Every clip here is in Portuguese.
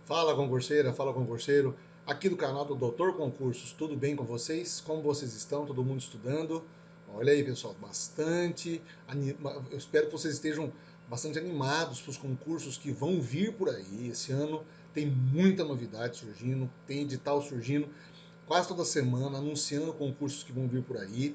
Fala concurseira, fala concurseiro, aqui do canal do Doutor Concursos, tudo bem com vocês? Como vocês estão? Todo mundo estudando? Olha aí pessoal, eu espero que vocês estejam bastante animados para os concursos que vão vir por aí. Esse ano tem muita novidade surgindo, tem edital surgindo quase toda semana, anunciando concursos que vão vir por aí.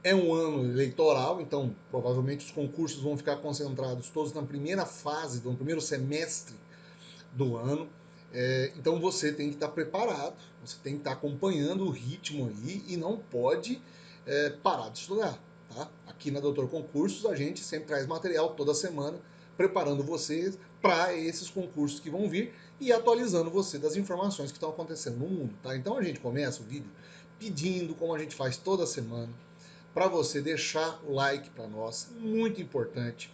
É um ano eleitoral, então provavelmente os concursos vão ficar concentrados todos na primeira fase, no primeiro semestre do ano. Então você tem que estar preparado, você tem que estar acompanhando o ritmo aí e não pode parar de estudar. Tá? Aqui na Doutor Concursos a gente sempre traz material toda semana, preparando vocês para esses concursos que vão vir e atualizando você das informações que estão acontecendo no mundo. Tá? Então a gente começa o vídeo pedindo, como a gente faz toda semana, para você deixar o like para nós, muito importante.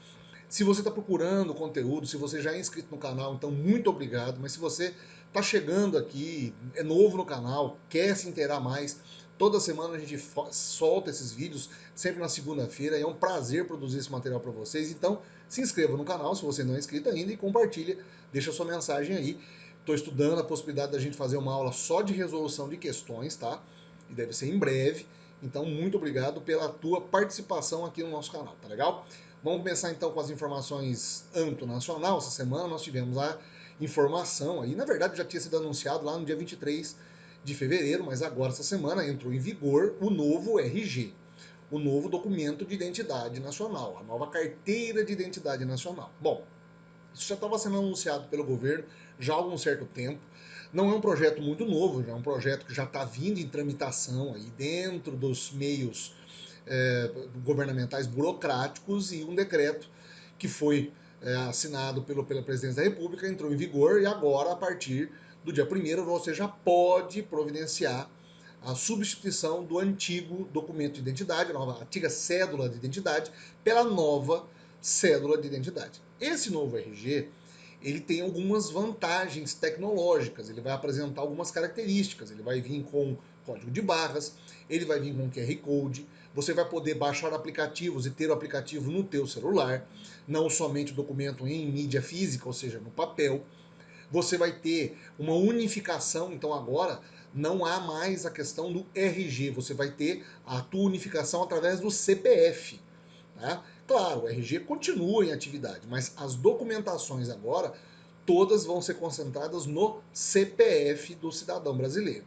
Se você está procurando conteúdo, se você já é inscrito no canal, então muito obrigado. Mas se você está chegando aqui, é novo no canal, quer se inteirar mais, toda semana a gente solta esses vídeos, sempre na segunda-feira. É um prazer produzir esse material para vocês. Então se inscreva no canal se você não é inscrito ainda e compartilha, deixa sua mensagem aí. Estou estudando a possibilidade da gente fazer uma aula só de resolução de questões, tá? E deve ser em breve. Então, muito obrigado pela tua participação aqui no nosso canal, tá legal? Vamos começar então com as informações âmbito nacional. Essa semana nós tivemos a informação aí, na verdade já tinha sido anunciado lá no dia 23 de fevereiro, mas agora essa semana entrou em vigor o novo RG, o novo documento de identidade nacional, a nova carteira de identidade nacional. Bom, isso já estava sendo anunciado pelo governo já há algum certo tempo. Não é um projeto muito novo, já é um projeto que já está vindo em tramitação aí dentro dos meios governamentais burocráticos e um decreto que foi assinado pela Presidência da República entrou em vigor e agora, a partir do dia 1º, você já pode providenciar a substituição do antigo documento de identidade, a antiga cédula de identidade, pela nova cédula de identidade. Esse novo RG, ele tem algumas vantagens tecnológicas, ele vai apresentar algumas características, ele vai vir com código de barras, ele vai vir com QR Code, você vai poder baixar aplicativos e ter o aplicativo no teu celular, não somente o documento em mídia física, ou seja, no papel. Você vai ter uma unificação, então agora não há mais a questão do RG, você vai ter a tua unificação através do CPF. Tá? Claro, o RG continua em atividade, mas as documentações agora todas vão ser concentradas no CPF do cidadão brasileiro.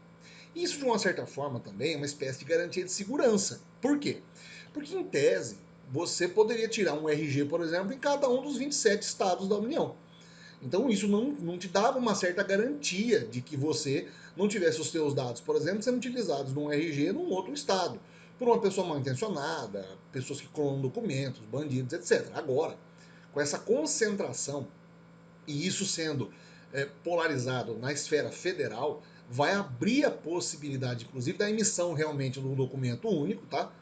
Isso, de uma certa forma, também é uma espécie de garantia de segurança. Por quê? Porque, em tese, você poderia tirar um RG, por exemplo, em cada um dos 27 estados da União. Então, isso não te dava uma certa garantia de que você não tivesse os seus dados, por exemplo, sendo utilizados num RG num outro estado, por uma pessoa mal intencionada, pessoas que clonam documentos, bandidos, etc. Agora, com essa concentração e isso sendo polarizado na esfera federal, vai abrir a possibilidade, inclusive, da emissão realmente de um documento único, tá?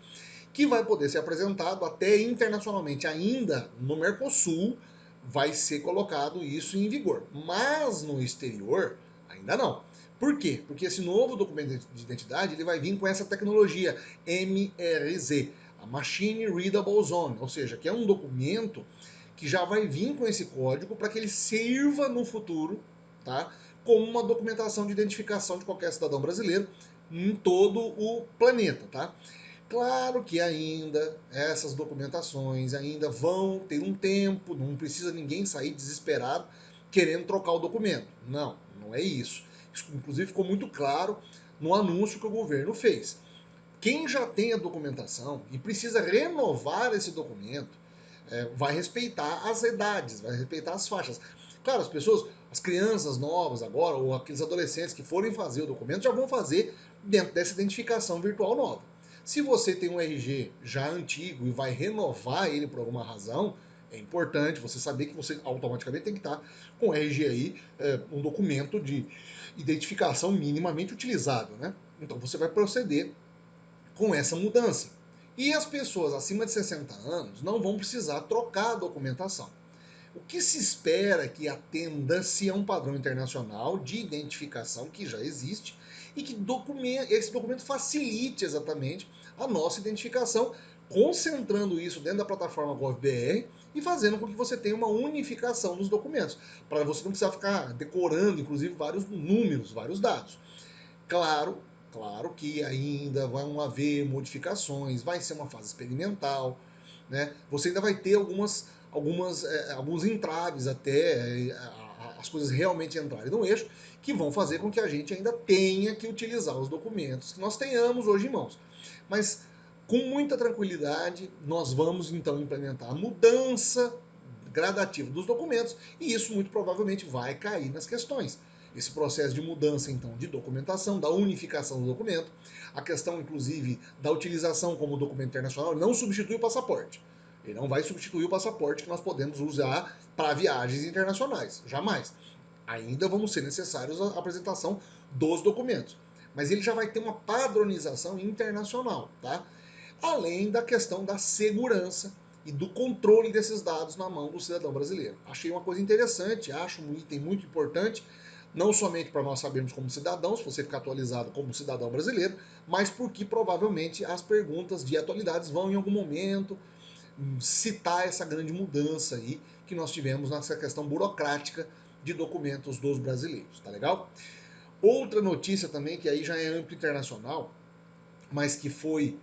Que vai poder ser apresentado até internacionalmente. Ainda no Mercosul vai ser colocado isso em vigor, mas no exterior ainda não. Por quê? Porque esse novo documento de identidade ele vai vir com essa tecnologia MRZ, a Machine Readable Zone, ou seja, que é um documento que já vai vir com esse código para que ele sirva no futuro, tá? Como uma documentação de identificação de qualquer cidadão brasileiro em todo o planeta, tá? Claro que ainda essas documentações ainda vão ter um tempo, não precisa ninguém sair desesperado querendo trocar o documento. Não, não é isso. Isso inclusive ficou muito claro no anúncio que o governo fez. Quem já tem a documentação e precisa renovar esse documento, vai respeitar as idades, vai respeitar as faixas. Claro, as pessoas, as crianças novas agora, ou aqueles adolescentes que forem fazer o documento, já vão fazer dentro dessa identificação virtual nova. Se você tem um RG já antigo e vai renovar ele por alguma razão, é importante você saber que você automaticamente tem que estar com o RG aí, um documento de identificação minimamente utilizável, né? Então você vai proceder com essa mudança. E as pessoas acima de 60 anos não vão precisar trocar a documentação. O que se espera é que atenda-se a um padrão internacional de identificação que já existe e que esse documento facilite exatamente a nossa identificação concentrando isso dentro da plataforma GovBR e fazendo com que você tenha uma unificação dos documentos, para você não precisar ficar decorando, inclusive, vários números, vários dados. Claro, claro que ainda vão haver modificações, vai ser uma fase experimental, né? Você ainda vai ter alguns entraves até as coisas realmente entrarem no eixo, que vão fazer com que a gente ainda tenha que utilizar os documentos que nós tenhamos hoje em mãos. Mas com muita tranquilidade, nós vamos então implementar a mudança gradativa dos documentos e isso muito provavelmente vai cair nas questões. Esse processo de mudança, então, de documentação, da unificação do documento, a questão, inclusive, da utilização como documento internacional, não substitui o passaporte. Ele não vai substituir o passaporte que nós podemos usar para viagens internacionais, jamais. Ainda vão ser necessários a apresentação dos documentos, mas ele já vai ter uma padronização internacional, tá? Além da questão da segurança e do controle desses dados na mão do cidadão brasileiro. Achei uma coisa interessante, acho um item muito importante, não somente para nós sabermos como cidadãos, você ficar atualizado como cidadão brasileiro, mas porque provavelmente as perguntas de atualidades vão em algum momento citar essa grande mudança aí que nós tivemos nessa questão burocrática de documentos dos brasileiros, tá legal? Outra notícia também, que aí já é âmbito internacional, mas que foi,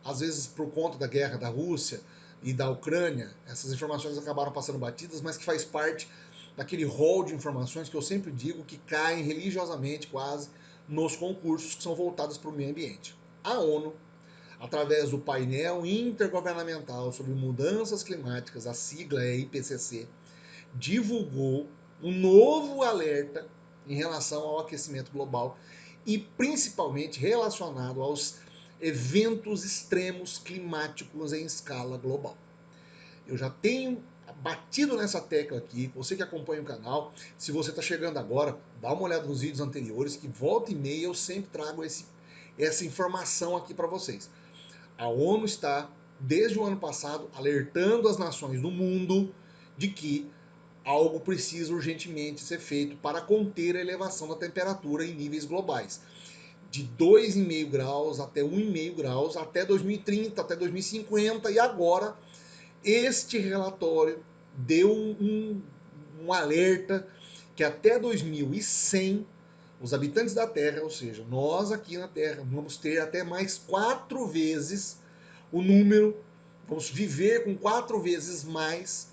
às vezes por conta da guerra da Rússia e da Ucrânia, essas informações acabaram passando batidas, mas que faz parte daquele rol de informações que eu sempre digo que caem religiosamente quase nos concursos que são voltados para o meio ambiente. A ONU, através do painel intergovernamental sobre mudanças climáticas, a sigla é IPCC, divulgou um novo alerta em relação ao aquecimento global e principalmente relacionado aos eventos extremos climáticos em escala global. Eu já tenho batido nessa tecla aqui, você que acompanha o canal, se você está chegando agora, dá uma olhada nos vídeos anteriores, que volta e meia eu sempre trago essa informação aqui para vocês. A ONU está, desde o ano passado, alertando as nações do mundo de que algo precisa urgentemente ser feito para conter a elevação da temperatura em níveis globais. De 2,5 graus até 1,5 graus até 2030, até 2050, e agora este relatório deu um alerta que até 2100 os habitantes da Terra, ou seja, nós aqui na Terra, vamos ter até mais 4 vezes o número, vamos viver com 4 vezes mais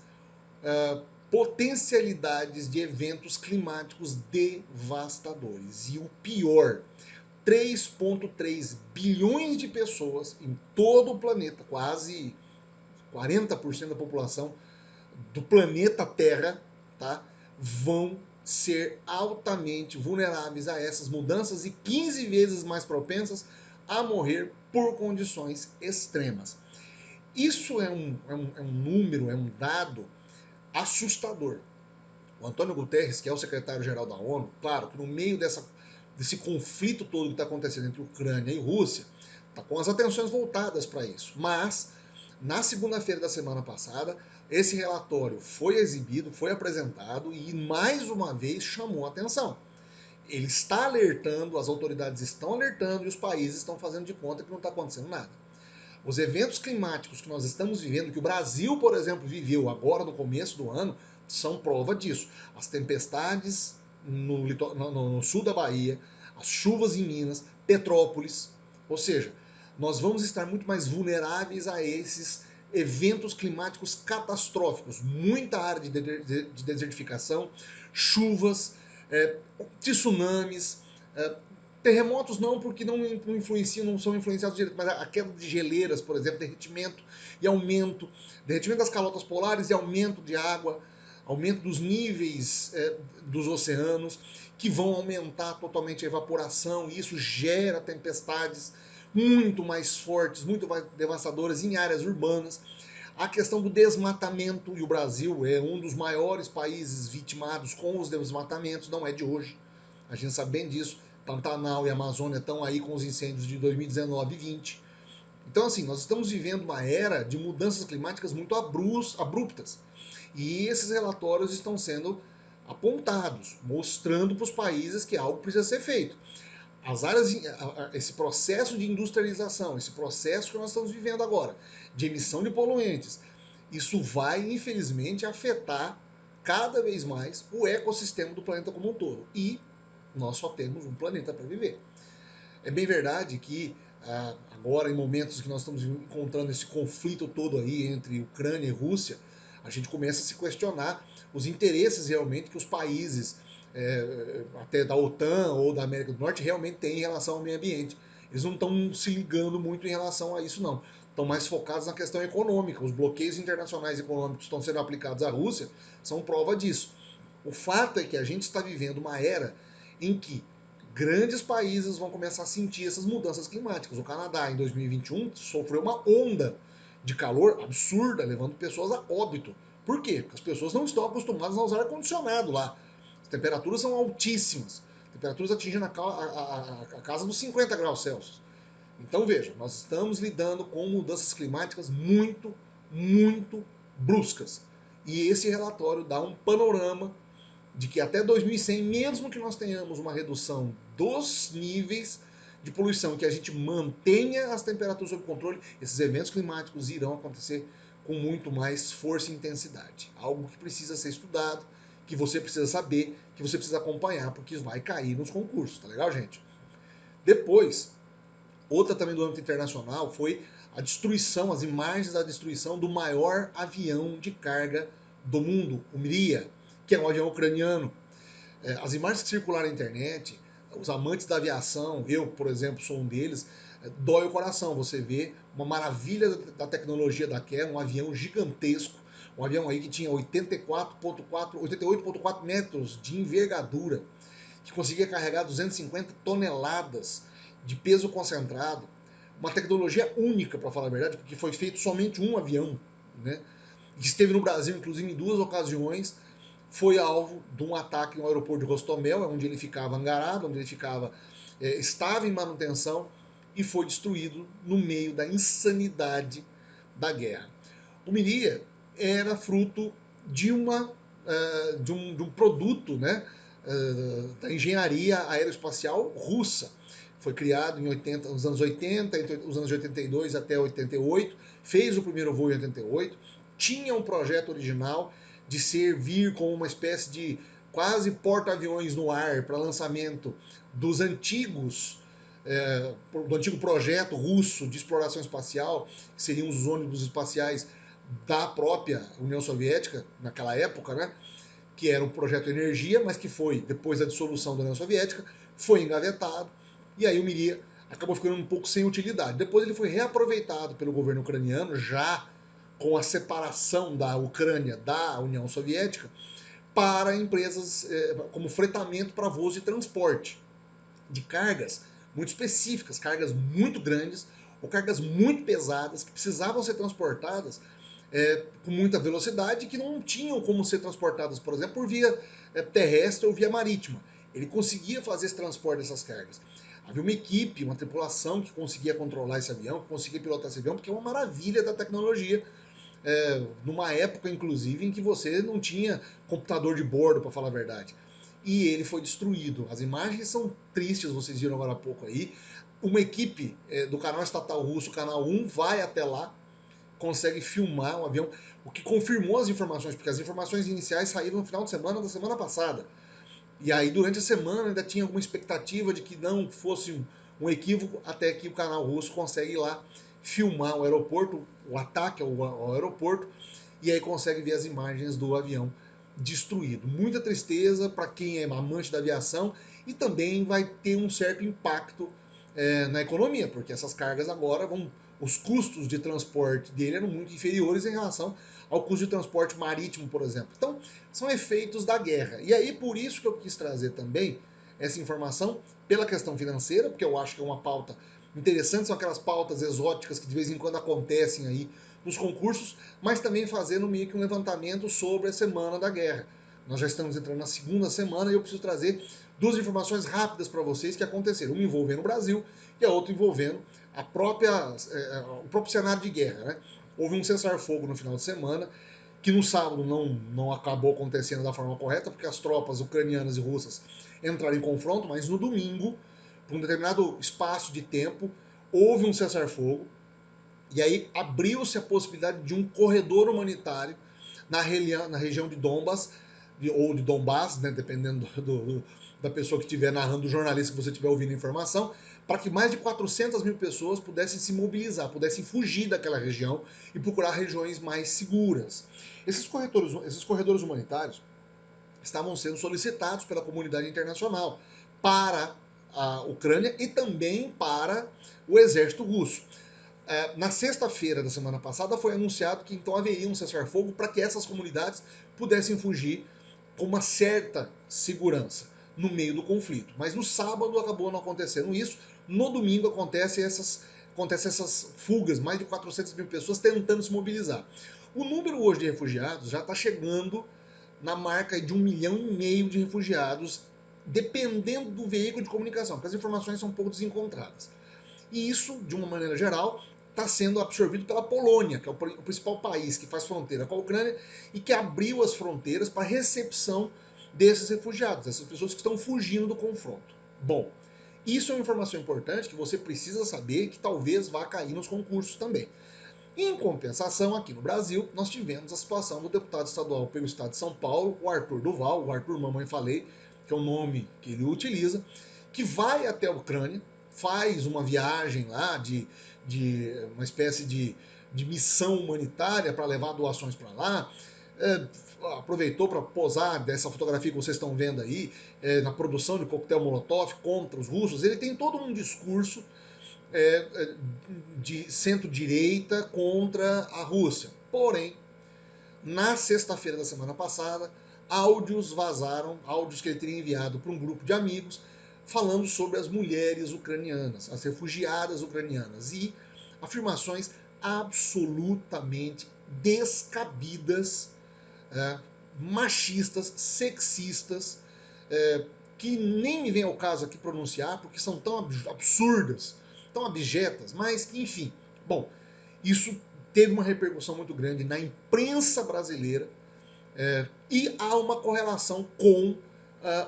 potencialidades de eventos climáticos devastadores. E o pior, 3,3 bilhões de pessoas em todo o planeta, quase 40% da população do planeta Terra, tá, vão ser altamente vulneráveis a essas mudanças e 15 vezes mais propensas a morrer por condições extremas. Isso é um número, é um dado assustador. O Antônio Guterres, que é o secretário-geral da ONU, claro que no meio desse conflito todo que está acontecendo entre Ucrânia e Rússia, está com as atenções voltadas para isso. Mas, na segunda-feira da semana passada, esse relatório foi exibido, foi apresentado e, mais uma vez, chamou a atenção. Ele está alertando, as autoridades estão alertando e os países estão fazendo de conta que não está acontecendo nada. Os eventos climáticos que nós estamos vivendo, que o Brasil, por exemplo, viveu agora no começo do ano, são prova disso. As tempestades no sul da Bahia, as chuvas em Minas, Petrópolis. Ou seja, nós vamos estar muito mais vulneráveis a esses eventos climáticos catastróficos. Muita área de desertificação, chuvas, tsunamis, terremotos não, porque não influenciam, não são influenciados direto, mas a queda de geleiras, por exemplo, derretimento e aumento, derretimento das calotas polares e aumento de água, aumento dos níveis dos oceanos, que vão aumentar totalmente a evaporação, e isso gera tempestades muito mais fortes, muito mais devastadoras em áreas urbanas. A questão do desmatamento, e o Brasil é um dos maiores países vitimados com os desmatamentos, não é de hoje, a gente sabe bem disso. Pantanal e Amazônia estão aí com os incêndios de 2019 e 2020. Então, assim, nós estamos vivendo uma era de mudanças climáticas muito abruptas. E esses relatórios estão sendo apontados, mostrando para os países que algo precisa ser feito. as áreas, esse processo de industrialização, esse processo que nós estamos vivendo agora, de emissão de poluentes, isso vai, infelizmente, afetar cada vez mais o ecossistema do planeta como um todo. E nós só temos um planeta para viver. É bem verdade que agora, em momentos que nós estamos encontrando esse conflito todo aí entre Ucrânia e Rússia, a gente começa a se questionar os interesses realmente que os países até da OTAN ou da América do Norte realmente têm em relação ao meio ambiente. Eles não estão se ligando muito em relação a isso, não. Estão mais focados na questão econômica. Os bloqueios internacionais econômicos que estão sendo aplicados à Rússia são prova disso. O fato é que a gente está vivendo uma era em que grandes países vão começar a sentir essas mudanças climáticas. O Canadá, em 2021, sofreu uma onda de calor absurda, levando pessoas a óbito. Por quê? Porque as pessoas não estão acostumadas a usar ar-condicionado lá. As temperaturas são altíssimas. As temperaturas atingem a casa dos 50 graus Celsius. Então veja, nós estamos lidando com mudanças climáticas muito, muito bruscas. E esse relatório dá um panorama de que até 2100, mesmo que nós tenhamos uma redução dos níveis de poluição, que a gente mantenha as temperaturas sob controle, esses eventos climáticos irão acontecer com muito mais força e intensidade. Algo que precisa ser estudado, que você precisa saber, que você precisa acompanhar, porque vai cair nos concursos, tá legal, gente? Depois, outra também do âmbito internacional foi a destruição, as imagens da destruição do maior avião de carga do mundo, o Mriya, que é um avião ucraniano. As imagens que circularam na internet, os amantes da aviação, eu, por exemplo, sou um deles, dói o coração. Você vê uma maravilha da tecnologia daquela, um avião gigantesco, um avião aí que tinha 88,4 metros de envergadura, que conseguia carregar 250 toneladas de peso concentrado. Uma tecnologia única, para falar a verdade, porque foi feito somente um avião, né? Que esteve no Brasil, inclusive, em 2 ocasiões, foi alvo de um ataque no aeroporto de Rostomel, onde ele ficava angarado, onde ele ficava, estava em manutenção, e foi destruído no meio da insanidade da guerra. O Mriya era fruto de, de um produto, né, da engenharia aeroespacial russa. Foi criado nos anos 80, entre os anos de 82 até 88, fez o primeiro voo em 88, tinha um projeto original de servir como uma espécie de quase porta-aviões no ar para lançamento dos do antigo projeto russo de exploração espacial, que seriam os ônibus espaciais da própria União Soviética, naquela época, né? Que era um projeto Energia, mas que foi, depois da dissolução da União Soviética, foi engavetado, e aí o Mriya acabou ficando um pouco sem utilidade. Depois ele foi reaproveitado pelo governo ucraniano, já com a separação da Ucrânia da União Soviética, para empresas como fretamento para voos de transporte de cargas muito específicas, cargas muito grandes ou cargas muito pesadas que precisavam ser transportadas com muita velocidade, que não tinham como ser transportadas, por exemplo, por via terrestre ou via marítima. Ele conseguia fazer esse transporte dessas cargas. Havia uma equipe, uma tripulação que conseguia controlar esse avião, que conseguia pilotar esse avião, porque é uma maravilha da tecnologia. Numa época, inclusive, em que você não tinha computador de bordo, para falar a verdade. E ele foi destruído. As imagens são tristes, vocês viram agora há pouco aí. Uma equipe do canal estatal russo, Canal 1, vai até lá, consegue filmar um avião, o que confirmou as informações, porque as informações iniciais saíram no final de semana da semana passada. E aí, durante a semana, ainda tinha alguma expectativa de que não fosse um equívoco, até que o canal russo consegue ir lá filmar o aeroporto, o ataque ao aeroporto, e aí consegue ver as imagens do avião destruído. Muita tristeza para quem é amante da aviação, e também vai ter um certo impacto na economia, porque essas cargas agora vão. Os custos de transporte dele eram muito inferiores em relação ao custo de transporte marítimo, por exemplo. Então, são efeitos da guerra. E aí, por isso que eu quis trazer também essa informação, pela questão financeira, porque eu acho que é uma pauta interessante, são aquelas pautas exóticas que de vez em quando acontecem aí nos concursos, mas também fazendo meio que um levantamento sobre a semana da guerra. Nós já estamos entrando na segunda semana e eu preciso trazer duas informações rápidas para vocês que aconteceram, uma envolvendo o Brasil e a outra envolvendo o próprio cenário de guerra. Né? Houve um cessar-fogo no final de semana, que no sábado não acabou acontecendo da forma correta, porque as tropas ucranianas e russas entraram em confronto, mas no domingo, por um determinado espaço de tempo, houve um cessar-fogo, e aí abriu-se a possibilidade de um corredor humanitário na região de Donbas, ou de Donbass, né, dependendo da pessoa que estiver narrando, do jornalista que você estiver ouvindo a informação, para que mais de 400 mil pessoas pudessem se mobilizar, pudessem fugir daquela região e procurar regiões mais seguras. Esses corredores humanitários estavam sendo solicitados pela comunidade internacional para a Ucrânia e também para o exército russo. Na sexta-feira da semana passada foi anunciado que então haveria um cessar-fogo para que essas comunidades pudessem fugir com uma certa segurança no meio do conflito. Mas no sábado acabou não acontecendo isso. No domingo acontecem essas fugas, mais de 400 mil pessoas tentando se mobilizar. O número hoje de refugiados já está chegando na marca de 1,5 milhão de refugiados, dependendo do veículo de comunicação, porque as informações são um pouco desencontradas. E isso, de uma maneira geral, está sendo absorvido pela Polônia, que é o principal país que faz fronteira com a Ucrânia e que abriu as fronteiras para a recepção desses refugiados, dessas pessoas que estão fugindo do confronto. Bom, isso é uma informação importante que você precisa saber, que talvez vá cair nos concursos também. Em compensação, aqui no Brasil, nós tivemos a situação do deputado estadual pelo estado de São Paulo, o Arthur Duval, o Arthur Mamãe Falei, que é o nome que ele utiliza, que vai até a Ucrânia, faz uma viagem lá de uma espécie de missão humanitária para levar doações para lá, aproveitou para posar dessa fotografia que vocês estão vendo aí, na produção de coquetel Molotov contra os russos. Ele tem todo um discurso de centro-direita contra a Rússia. Porém, na sexta-feira da semana passada, áudios vazaram, áudios que ele teria enviado para um grupo de amigos, falando sobre as mulheres ucranianas, as refugiadas ucranianas, e afirmações absolutamente descabidas, machistas, sexistas, que nem me vem ao caso aqui pronunciar, porque são tão absurdas, tão abjetas, mas que, enfim. Bom, isso teve uma repercussão muito grande na imprensa brasileira, e há uma correlação com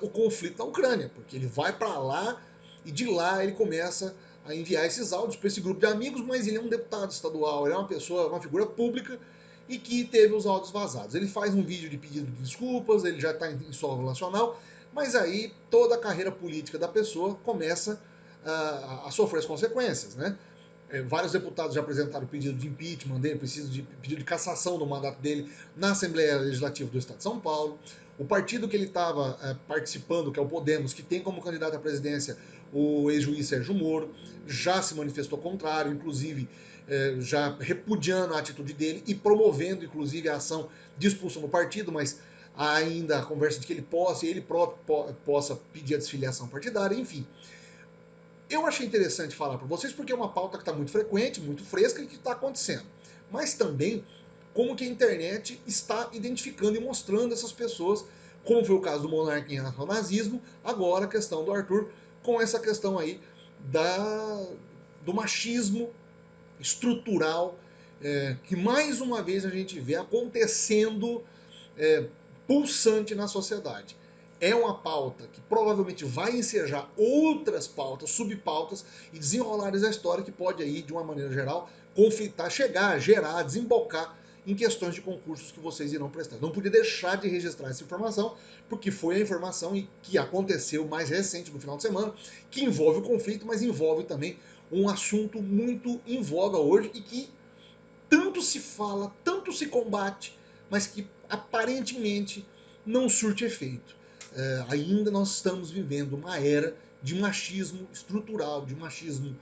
o conflito na Ucrânia, porque ele vai para lá e de lá ele começa a enviar esses áudios para esse grupo de amigos, mas ele é um deputado estadual, ele é uma pessoa, uma figura pública e que teve os áudios vazados. Ele faz um vídeo de pedido de desculpas, ele já está em solo nacional, mas aí toda a carreira política da pessoa começa a sofrer as consequências, né? Vários deputados já apresentaram pedido de impeachment dele, pedido de cassação do mandato dele na Assembleia Legislativa do Estado de São Paulo. O partido que ele estava participando, que é o Podemos, que tem como candidato à presidência o ex-juiz Sérgio Moro, já se manifestou contrário, inclusive já repudiando a atitude dele e promovendo, inclusive, a ação de expulsão do partido, mas há ainda a conversa de que ele próprio possa pedir a desfiliação partidária, enfim. Eu achei interessante falar para vocês porque é uma pauta que está muito frequente, muito fresca e que está acontecendo. Mas também como que a internet está identificando e mostrando essas pessoas, como foi o caso do Monark em relação ao nazismo, agora a questão do Arthur com essa questão aí do machismo estrutural, que mais uma vez a gente vê acontecendo pulsante na sociedade. É uma pauta que provavelmente vai ensejar outras pautas, subpautas e desenrolar essa história que pode aí, de uma maneira geral, conflitar, chegar, gerar, desembocar em questões de concursos que vocês irão prestar. Não podia deixar de registrar essa informação, porque foi a informação que aconteceu mais recente no final de semana, que envolve o conflito, mas envolve também um assunto muito em voga hoje e que tanto se fala, tanto se combate, mas que aparentemente não surte efeito. Ainda nós estamos vivendo uma era de machismo estrutural, de machismo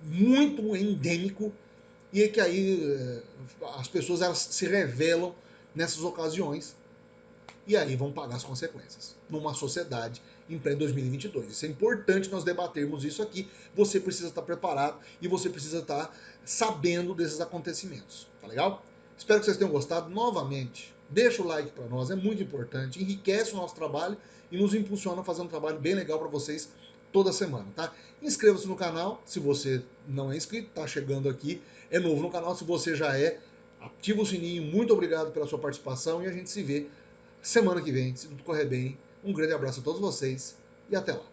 muito endêmico, e é que aí as pessoas elas se revelam nessas ocasiões e aí vão pagar as consequências numa sociedade em pleno 2022. Isso é importante nós debatermos isso aqui. Você precisa estar preparado e você precisa estar sabendo desses acontecimentos. Tá legal? Espero que vocês tenham gostado. Novamente, deixa o like para nós, é muito importante, enriquece o nosso trabalho e nos impulsiona a fazer um trabalho bem legal para vocês toda semana, tá? Inscreva-se no canal, se você não é inscrito, tá chegando aqui, é novo no canal. Se você já é, ativa o sininho. Muito obrigado pela sua participação e a gente se vê semana que vem, se tudo correr bem. Um grande abraço a todos vocês e até lá.